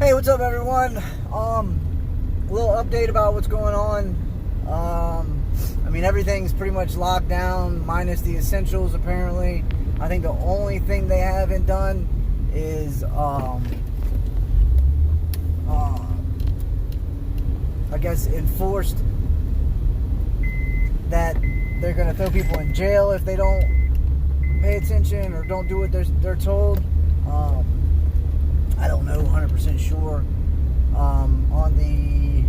Hey, what's up, everyone? A little update about what's going on. Everything's pretty much locked down, minus the essentials, apparently. I think the only thing they haven't done is, I guess, enforced that they're going to throw people in jail if they don't pay attention or don't do what they're told. I don't know 100% sure. On the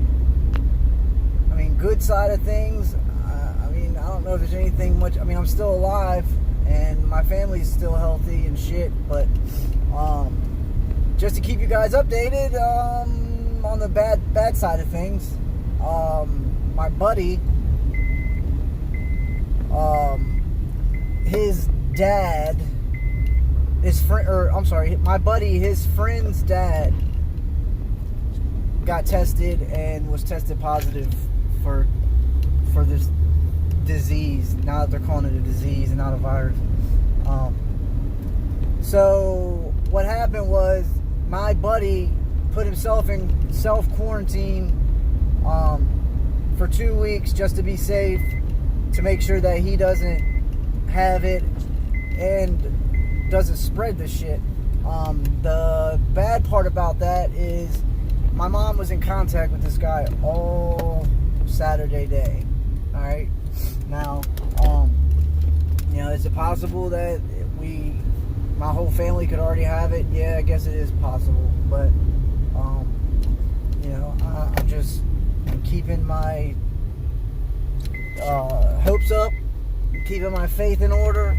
good side of things, I don't know if there's anything much. I'm still alive and my family's still healthy and shit, but just to keep you guys updated on the bad side of things, my buddy, his dad, my buddy, his friend's dad got tested and was tested positive for this disease. Now that they're calling it a disease and not a virus. So what happened was my buddy put himself in self-quarantine for 2 weeks just to be safe, to make sure that he doesn't have it and doesn't spread the shit. The bad part about that is my mom was in contact with this guy all Saturday day. Alright? Now, is it possible that my whole family could already have it? Yeah, I guess it is possible. But, I'm keeping my hopes up, keeping my faith in order.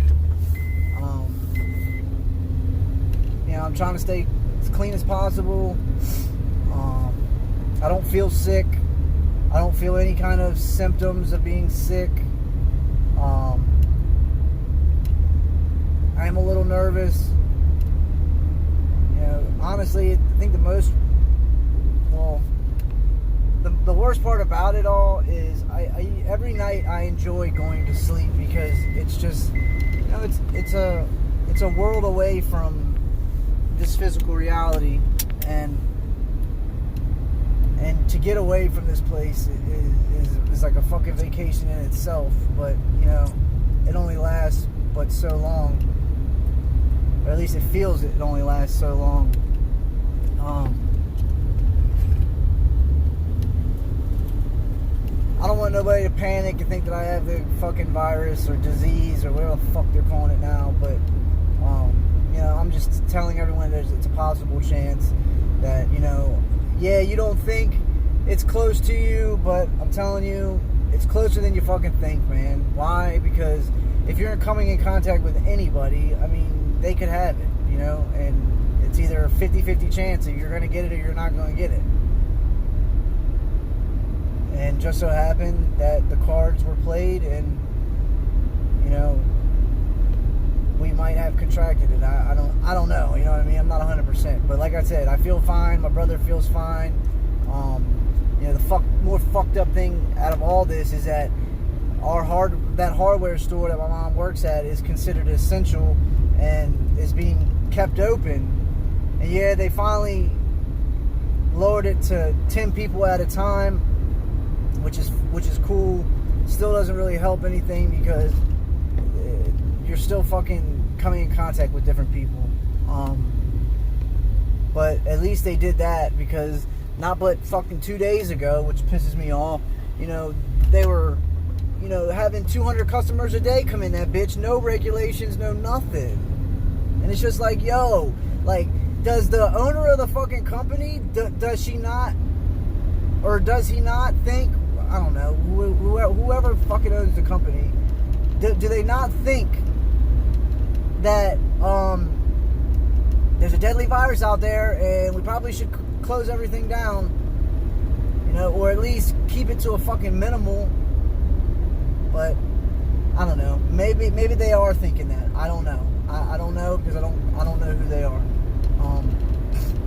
I'm trying to stay as clean as possible. I don't feel sick. I don't feel any kind of symptoms of being sick. I am a little nervous. Honestly, I think the worst part about it all is every night I enjoy going to sleep, because it's just, it's a world away from this physical reality, and to get away from this place is like a fucking vacation in itself. But it only lasts but so long, or at least it feels it only lasts so long. I don't want nobody to panic and think that I have the fucking virus or disease or whatever the fuck they're calling it now, but I'm just telling everyone it's a possible chance that, you don't think it's close to you, but I'm telling you, it's closer than you fucking think, man. Why? Because if you're coming in contact with anybody, they could have it, and it's either a 50-50 chance that you're going to get it or you're not going to get it. And just so happened that the cards were played, and we might have contracted it. I don't know. You know what I mean? I'm not 100%, but like I said, I feel fine. My brother feels fine. The more fucked up thing out of all this is that that hardware store that my mom works at is considered essential and is being kept open. And yeah, they finally lowered it to 10 people at a time, which is cool. Still doesn't really help anything, because you're still fucking coming in contact with different people. But at least they did that, because not but fucking 2 days ago, which pisses me off, they were, having 200 customers a day come in that bitch, no regulations, no nothing. And it's just like, yo, does the owner of the fucking company, does she not, or does he not think, I don't know, whoever fucking owns the company, do they not think that there's a deadly virus out there and we probably should close everything down, or at least keep it to a fucking minimal? But I don't know. Maybe they are thinking that. I don't know. I don't know, because I don't know who they are.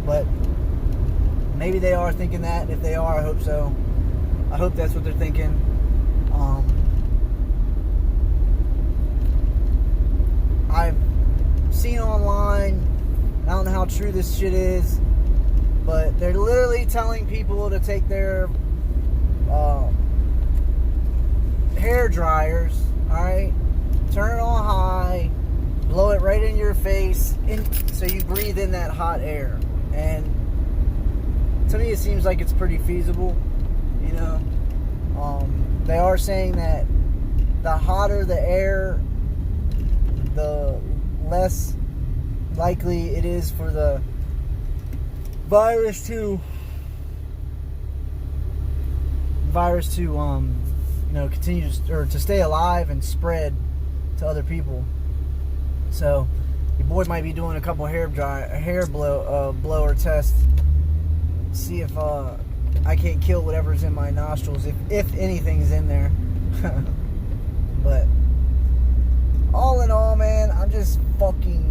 But maybe they are thinking that. If they are, I hope so. I hope that's what they're thinking. I've seen online, I don't know how true this shit is, But they're literally telling people to take their hair dryers, alright, turn it on high, blow it right in your face, so you breathe in that hot air. And to me, it seems like it's pretty feasible, you know. They are saying that the hotter the air, the less likely it is for the virus to continue to stay alive and spread to other people. So your boy might be doing a couple hair blower tests, see if I can't kill whatever's in my nostrils, if anything's in there. But all in all, man, I'm just fucking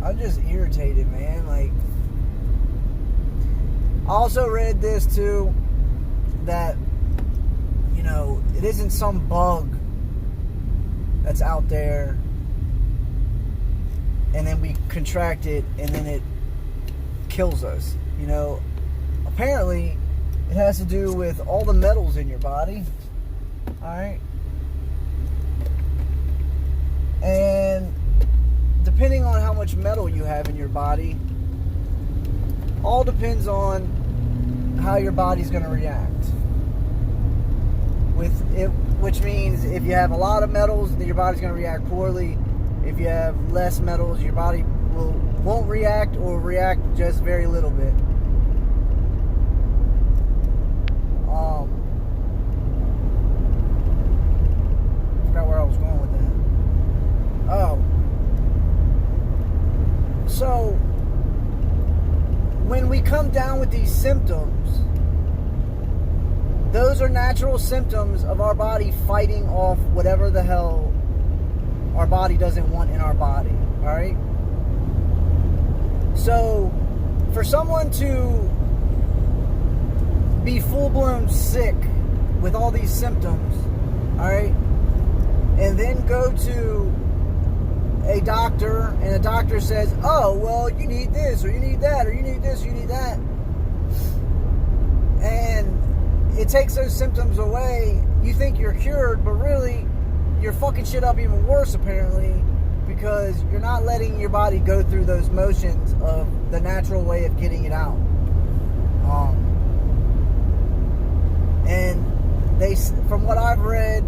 I'm just irritated, man. Like, I also read this too, that, you know, it isn't some bug that's out there and then we contract it and then it kills us. You know, apparently it has to do with all the metals in your body. Alright? And depending on how much metal you have in your body, all depends on how your body's going to react. Which means if you have a lot of metals, then your body's going to react poorly. If you have less metals, your body won't react, or react just very little bit. I forgot where I was going with that. Oh. So, when we come down with these symptoms, those are natural symptoms of our body fighting off whatever the hell our body doesn't want in our body. Alright? So, for someone to be full-blown sick with all these symptoms, alright, and then go to a doctor, and the doctor says, oh, well, you need this, or you need that, or you need this, or you need that, and it takes those symptoms away, you think you're cured, but really, you're fucking shit up even worse, apparently, because you're not letting your body go through those motions of the natural way of getting it out. And they, from what I've read,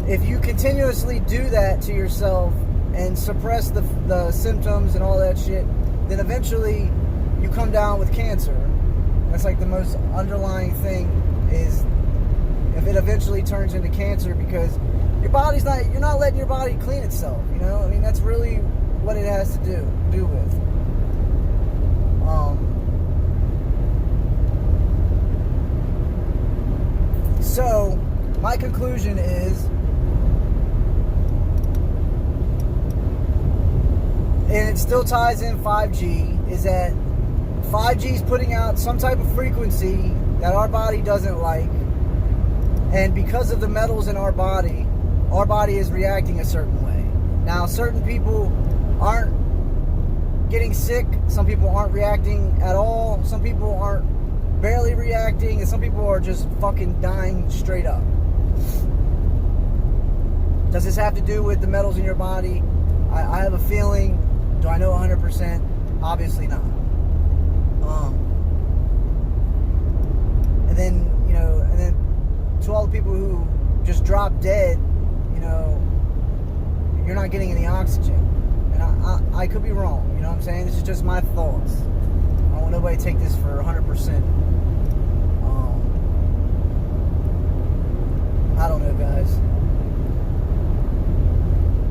if you continuously do that to yourself and suppress the symptoms and all that shit, then eventually you come down with cancer. That's like the most underlying thing, is if it eventually turns into cancer, because your body's not, you're not letting your body clean itself, you know? I mean, that's really what it has to do with. So, my conclusion is, and it still ties in 5G, is that 5G is putting out some type of frequency that our body doesn't like, and because of the metals in our body is reacting a certain way. Now, certain people aren't getting sick, some people aren't reacting at all, some people aren't barely reacting, and some people are just fucking dying straight up. Does this have to do with the metals in your body? I have a feeling. Do I know 100%? Obviously not. And then to all the people who just drop dead, you know, you're not getting any oxygen. And I could be wrong, you know what I'm saying? This is just my thoughts. I don't want nobody to take this for 100%. I don't know, guys.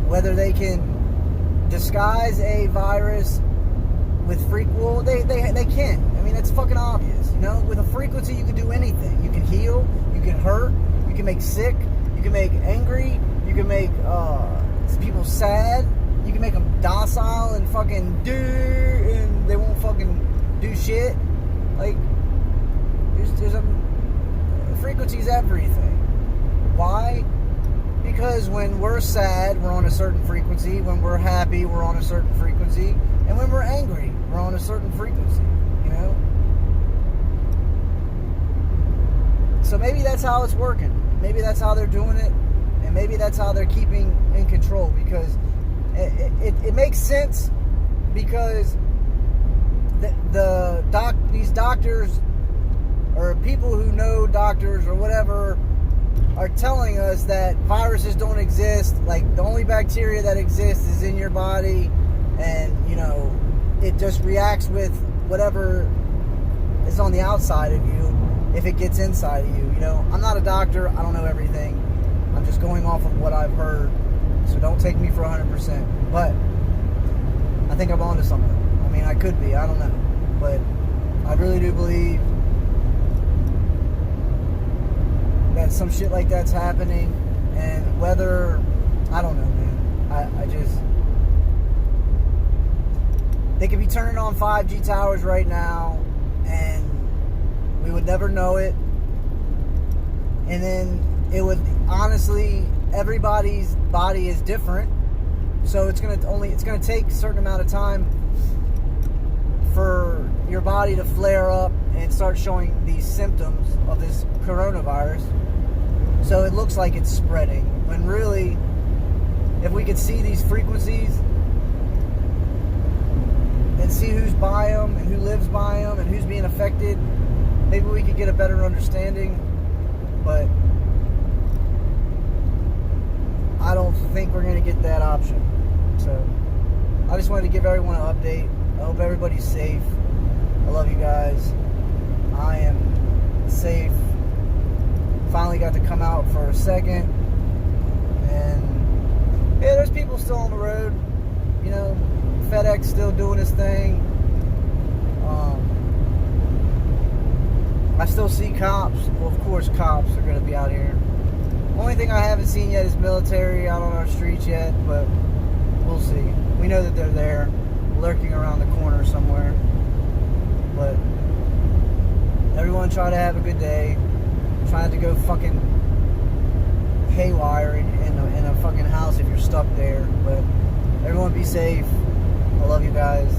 Whether they can disguise a virus with well, they can. I mean, it's fucking obvious, you know? With a frequency, you can do anything. You can heal, you can hurt, you can make sick, you can make angry, you can make people sad, you can make them docile and fucking and they won't fucking do shit. Like, there's a frequency's everything. Why? Because when we're sad, we're on a certain frequency. When we're happy, we're on a certain frequency. And when we're angry, we're on a certain frequency, you know? So maybe that's how it's working. Maybe that's how they're doing it. And maybe that's how they're keeping in control. Because it makes sense, because these doctors, or people who know doctors or whatever, are telling us that viruses don't exist. Like, the only bacteria that exists is in your body, and, you know, it just reacts with whatever is on the outside of you if it gets inside of you. You know, I'm not a doctor. I don't know everything. I'm just going off of what I've heard. So don't take me for 100%. But I think I'm onto something. I mean, I could be. I don't know. But I really do believe that some shit like that's happening. And whether, I don't know, man. I just, they could be turning on 5G towers right now, and we would never know it. And then it would, honestly, everybody's body is different, so it's gonna take a certain amount of time for your body to flare up and start showing these symptoms of this coronavirus. So it looks like it's spreading, when really, if we could see these frequencies and see who's by them and who lives by them and who's being affected, maybe we could get a better understanding. But I don't think we're going to get that option. So I just wanted to give everyone an update. I hope everybody's safe. I love you guys. I am safe. Finally got to come out for a second. And yeah, there's people still on the road. You know, FedEx still doing his thing. I still see cops. Well, of course cops are going to be out here. Only thing I haven't seen yet is military out on our streets yet, but we'll see. We know that they're there, lurking around the corner somewhere. But everyone try to have a good day. Try not to go fucking haywire in a fucking house if you're stuck there. But everyone be safe. I love you guys.